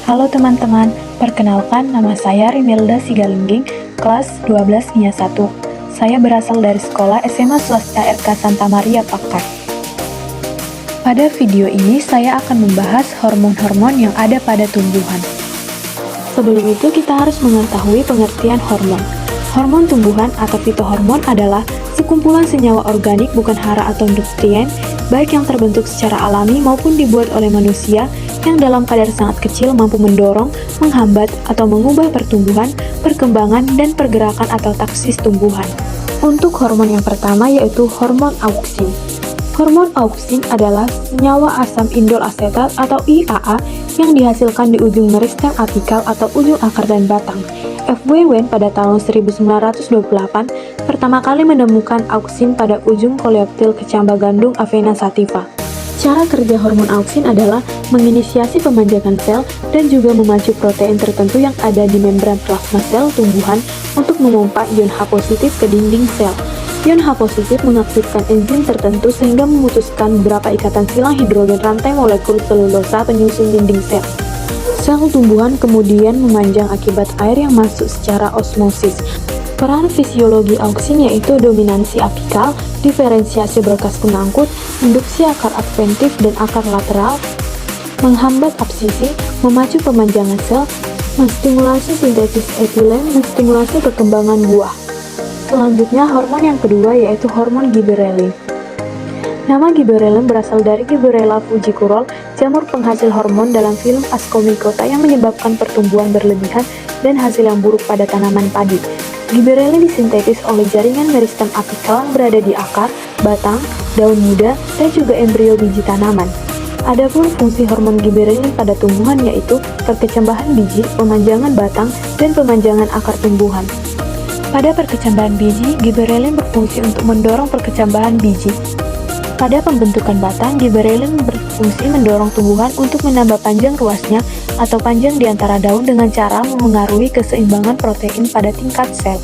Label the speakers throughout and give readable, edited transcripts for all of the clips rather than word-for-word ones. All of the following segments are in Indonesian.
Speaker 1: Halo teman-teman, perkenalkan nama saya Rinilda Sigalingging, kelas 12 NIA 1. Saya berasal dari sekolah SMA Swasta RK Santa Maria Pakar. Pada video ini saya akan membahas hormon-hormon yang ada pada tumbuhan. Sebelum itu kita harus mengetahui pengertian hormon. Hormon tumbuhan atau fitohormon adalah sekumpulan senyawa organik bukan hara atau nutrien, baik yang terbentuk secara alami maupun dibuat oleh manusia yang dalam kadar sangat kecil mampu mendorong, menghambat, atau mengubah pertumbuhan, perkembangan, dan pergerakan atau taksis tumbuhan. Untuk hormon yang pertama yaitu hormon auksin. Hormon auksin adalah senyawa asam indol asetat atau IAA yang dihasilkan di ujung meristem apikal atau ujung akar dan batang. F. Wen pada tahun 1928 pertama kali menemukan auksin pada ujung koleoptil kecambah gandum Avena sativa. Cara kerja hormon auksin adalah menginisiasi pemanjangan sel dan juga memacu protein tertentu yang ada di membran plasma sel tumbuhan untuk memompa ion H positif ke dinding sel. Ion H positif mengaktifkan enzim tertentu sehingga memutuskan beberapa ikatan silang hidrogen rantai molekul selulosa penyusun dinding sel. Sel tumbuhan kemudian memanjang akibat air yang masuk secara osmosis. Peran fisiologi auksin yaitu dominansi apikal, diferensiasi berkas pengangkut, induksi akar adventif dan akar lateral, menghambat absisi, memacu pemanjangan sel, menstimulasi sintesis etilen, menstimulasi perkembangan buah. Selanjutnya, hormon yang kedua yaitu hormon giberellin. Nama giberellin berasal dari Gibberella fujikurol, jamur penghasil hormon dalam film Ascomycota yang menyebabkan pertumbuhan berlebihan dan hasil yang buruk pada tanaman padi. Giberellin disintetis oleh jaringan meristem apikal yang berada di akar, batang, daun muda, dan juga embrio biji tanaman. Adapun fungsi hormon giberellin pada tumbuhan yaitu perkecambahan biji, pemanjangan batang, dan pemanjangan akar tumbuhan. Pada perkecambahan biji, giberellin berfungsi untuk mendorong perkecambahan biji. Pada pembentukan batang, giberellin berfungsi mendorong tumbuhan untuk menambah panjang ruasnya atau panjang di antara daun dengan cara memengaruhi keseimbangan protein pada tingkat sel.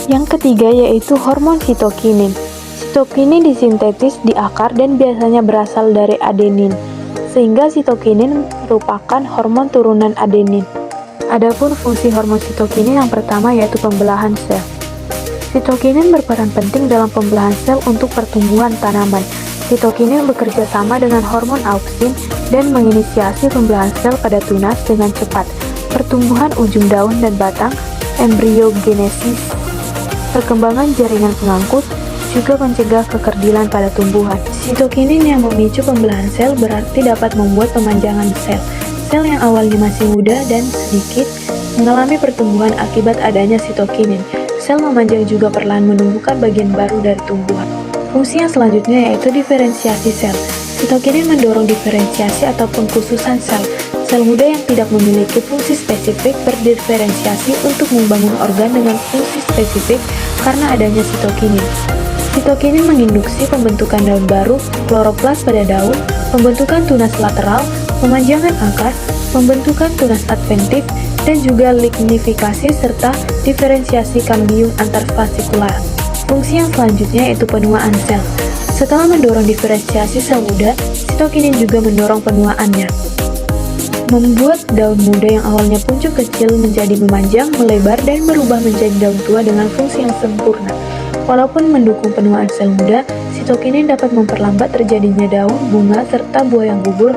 Speaker 1: Yang ketiga yaitu hormon sitokinin. Sitokinin disintetis di akar dan biasanya berasal dari adenin, sehingga sitokinin merupakan hormon turunan adenin. Adapun fungsi hormon sitokinin yang pertama yaitu pembelahan sel. Sitokinin berperan penting dalam pembelahan sel untuk pertumbuhan tanaman. Sitokinin bekerja sama dengan hormon auksin dan menginisiasi pembelahan sel pada tunas dengan cepat, pertumbuhan ujung daun dan batang, embriogenesis, perkembangan jaringan pengangkut, juga mencegah kekerdilan pada tumbuhan. Sitokinin yang memicu pembelahan sel berarti dapat membuat pemanjangan sel. Sel yang awalnya masih muda dan sedikit mengalami pertumbuhan akibat adanya sitokinin. Sel memanjang juga perlahan menumbuhkan bagian baru dari tumbuhan. Fungsi yang selanjutnya yaitu diferensiasi sel. Sitokinin mendorong diferensiasi atau pengkhususan sel. Sel muda yang tidak memiliki fungsi spesifik berdiferensiasi untuk membangun organ dengan fungsi spesifik karena adanya sitokinin. Sitokinin menginduksi pembentukan daun baru, kloroplas pada daun, pembentukan tunas lateral, pemanjangan akar, pembentukan tunas adventif, dan juga lignifikasi serta diferensiasi kambium antarfasikular. Fungsi yang selanjutnya yaitu penuaan sel. Setelah mendorong diferensiasi sel muda, sitokinin juga mendorong penuaannya, membuat daun muda yang awalnya pucuk kecil menjadi memanjang, melebar, dan berubah menjadi daun tua dengan fungsi yang sempurna. Walaupun mendukung penuaan sel muda, sitokinin dapat memperlambat terjadinya daun, bunga, serta buah yang gugur.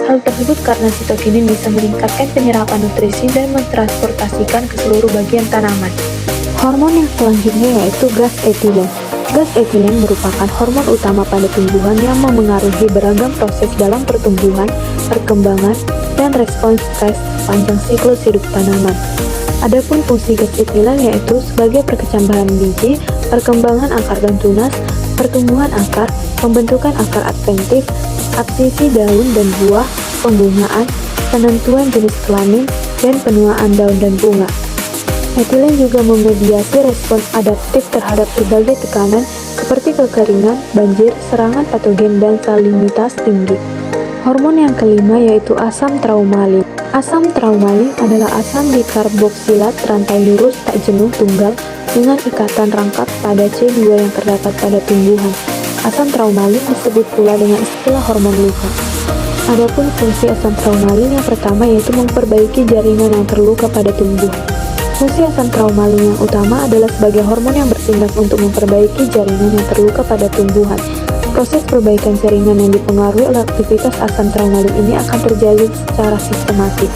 Speaker 1: Hal tersebut karena sitokinin bisa meningkatkan penyerapan nutrisi dan mentransportasikan ke seluruh bagian tanaman. Hormon yang selanjutnya yaitu gas etilen. Gas etilen merupakan hormon utama pada tumbuhan yang memengaruhi beragam proses dalam pertumbuhan, perkembangan, dan respons stres sepanjang siklus hidup tanaman. Adapun fungsi gas etilen yaitu sebagai perkecambahan biji, perkembangan akar dan tunas, pertumbuhan akar, pembentukan akar adventif, absisi daun dan buah, pembungaan, penentuan jenis kelamin, dan penuaan daun dan bunga. Etilen juga memediasi respons adaptif terhadap berbagai tekanan seperti kekeringan, banjir, serangan patogen, dan salinitas tinggi. Hormon yang kelima yaitu asam traumalin. Asam traumalin adalah asam dikarboksilat rantai lurus tak jenuh tunggal dengan ikatan rangkap pada C2 yang terdapat pada tumbuhan. Asam traumalin disebut pula dengan istilah hormon luka. Adapun fungsi asam traumalin yang pertama yaitu memperbaiki jaringan yang terluka pada tumbuh. Fungsi asam traumalin yang utama adalah sebagai hormon yang bertindak untuk memperbaiki jaringan yang terluka pada tumbuhan. Proses perbaikan jaringan yang dipengaruhi oleh aktivitas asam traumalin ini akan terjadi secara sistematis.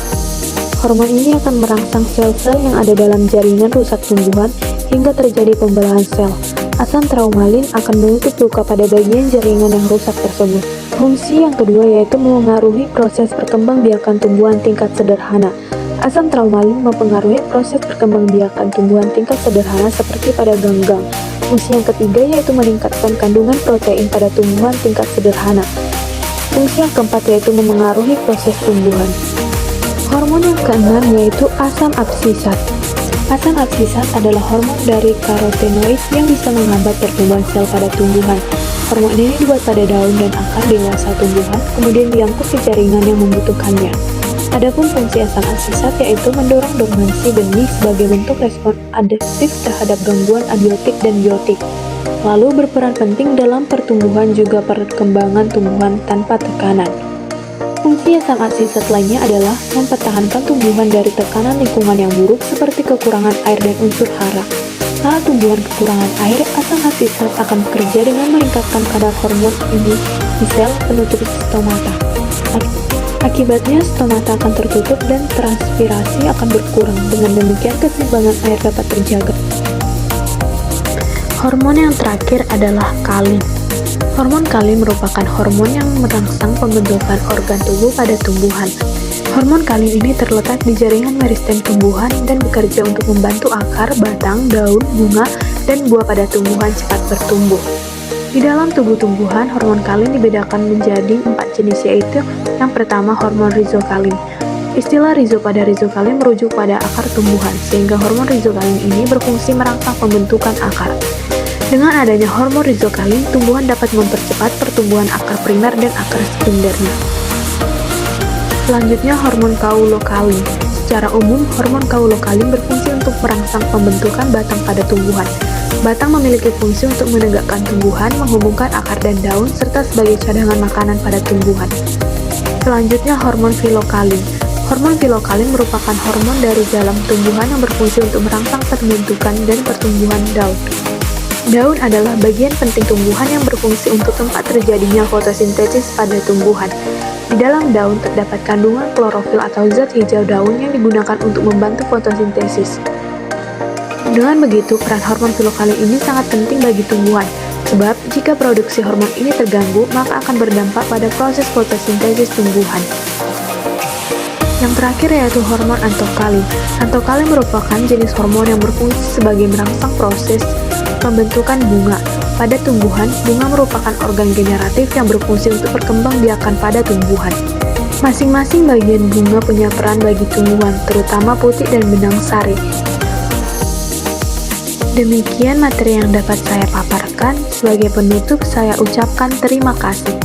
Speaker 1: Hormon ini akan merangsang sel-sel yang ada dalam jaringan rusak tumbuhan hingga terjadi pembelahan sel. Asam traumalin akan menutup luka pada bagian jaringan yang rusak tersebut. Fungsi yang kedua yaitu mengaruhi proses perkembangbiakan tumbuhan tingkat sederhana. Asam traumalin mempengaruhi proses perkembangbiakan tumbuhan tingkat sederhana seperti pada ganggang. Fungsi yang ketiga yaitu meningkatkan kandungan protein pada tumbuhan tingkat sederhana. Fungsi yang keempat yaitu memengaruhi proses tumbuhan. Hormon yang keenam yaitu asam absisat. Asam absisat adalah hormon dari karotenoid yang bisa menghambat pertumbuhan sel pada tumbuhan. Hormon ini dibuat pada daun dan akar dewasa tumbuhan, kemudian diangkut ke jaringan yang membutuhkannya. Adapun fungsi asam absisat yaitu mendorong dormansi benih sebagai bentuk respon adaptif terhadap gangguan abiotik dan biotik. Lalu berperan penting dalam pertumbuhan juga perkembangan tumbuhan tanpa tekanan. Fungsi asam absisat lainnya adalah mempertahankan tumbuhan dari tekanan lingkungan yang buruk seperti kekurangan air dan unsur hara. Saat tumbuhan kekurangan air, asam absisat akan bekerja dengan meningkatkan kadar hormon ini di sel penutup stomata. Akibatnya, stomata akan tertutup dan transpirasi akan berkurang. Dengan demikian, keseimbangan air dapat terjaga. Hormon yang terakhir adalah kalin. Hormon kalin merupakan hormon yang merangsang pembentukan organ tubuh pada tumbuhan. Hormon kalin ini terletak di jaringan meristem tumbuhan dan bekerja untuk membantu akar, batang, daun, bunga, dan buah pada tumbuhan cepat bertumbuh. Di dalam tubuh tumbuhan, hormon kalin dibedakan menjadi 4 jenis yaitu yang pertama hormon rizokalin. Istilah rizo pada rizokalin merujuk pada akar tumbuhan, sehingga hormon rizokalin ini berfungsi merangsang pembentukan akar. Dengan adanya hormon rizokalin, tumbuhan dapat mempercepat pertumbuhan akar primer dan akar sekundernya. Selanjutnya, hormon kaulokalin. Secara umum, hormon kaulokalin berfungsi untuk merangsang pembentukan batang pada tumbuhan. Batang memiliki fungsi untuk menegakkan tumbuhan, menghubungkan akar dan daun, serta sebagai cadangan makanan pada tumbuhan. Selanjutnya, hormon filokalin. Hormon filokalin merupakan hormon dari dalam tumbuhan yang berfungsi untuk merangsang pembentukan dan pertumbuhan daun. Daun adalah bagian penting tumbuhan yang berfungsi untuk tempat terjadinya fotosintesis pada tumbuhan. Di dalam daun terdapat kandungan klorofil atau zat hijau daun yang digunakan untuk membantu fotosintesis. Dengan begitu, peran hormon filokalin ini sangat penting bagi tumbuhan, sebab jika produksi hormon ini terganggu, maka akan berdampak pada proses fotosintesis tumbuhan. Yang terakhir yaitu hormon antokalin. Antokalin merupakan jenis hormon yang berfungsi sebagai merangsang proses pembentukan bunga. Pada tumbuhan, bunga merupakan organ generatif yang berfungsi untuk perkembangbiakan pada tumbuhan. Masing-masing bagian bunga punya peran bagi tumbuhan, terutama putik dan benang sari. Demikian materi yang dapat saya paparkan. Sebagai penutup, saya ucapkan terima kasih.